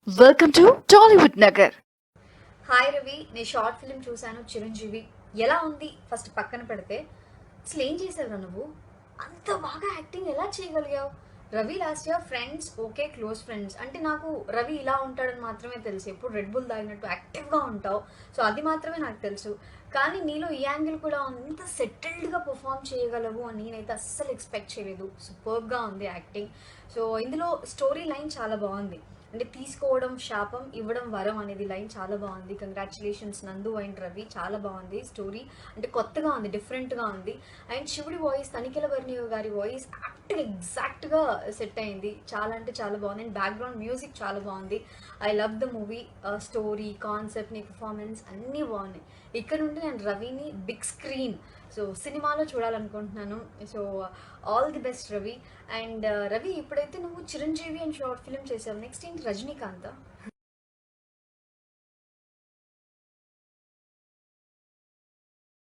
Welcome to Tollywood Nagar. Hi Ravi, నేను short film చూశాను చిరంజీవి. ఎలా ఉంది ఫస్ట్ పక్కన పెడితే, అసలు ఏం చేసావురా నువ్వు? అంత బాగా యాక్టింగ్ ఎలా చేయగలిగావు? Ravi last year friends, okay close friends అంటే నాకు రవి ఇలా ఉంటాడని మాత్రమే తెలుసు. ఎప్పుడు రెడ్ బుల్ తాగినట్టు యాక్టివ్గా ఉంటావు, సో అది మాత్రమే నాకు తెలుసు. కానీ నీలో ఈ యాంగిల్ కూడా ఇంత సెటిల్డ్గా పర్ఫామ్ చేయగలవు అని నేనైతే అస్సలు ఎక్స్పెక్ట్ చేయలేదు. సూపర్గా ఉంది యాక్టింగ్. సో ఇందులో స్టోరీ లైన్ చాలా బాగుంది. అంటే తీసుకోవడం శాపం, ఇవ్వడం వరం అనేది లైన్ చాలా బాగుంది. కంగ్రాచులేషన్స్ నందు అండ్ రవి, చాలా బాగుంది స్టోరీ. అంటే కొత్తగా ఉంది, డిఫరెంట్గా ఉంది. అండ్ శివుడి వాయిస్, తనికెల వర్ణియో గారి వాయిస్ ఎగ్జాక్ట్గా సెట్ అయింది. చాలా అంటే చాలా బాగుంది. అండ్ బ్యాక్గ్రౌండ్ మ్యూజిక్ చాలా బాగుంది. I love the movie. Story, concept, నీ పర్ఫార్మెన్స్ అన్నీ బాగున్నాయి. ఇక్కడ నుండి నేను రవిని బిగ్ స్క్రీన్, సో సినిమాలో చూడాలనుకుంటున్నాను. So all the best Ravi. And Ravi, ఇప్పుడైతే నువ్వు చిరంజీవి అండ్ షార్ట్ ఫిల్మ్ చేసావు, నెక్స్ట్ ఏంటి రజనీకాంత్?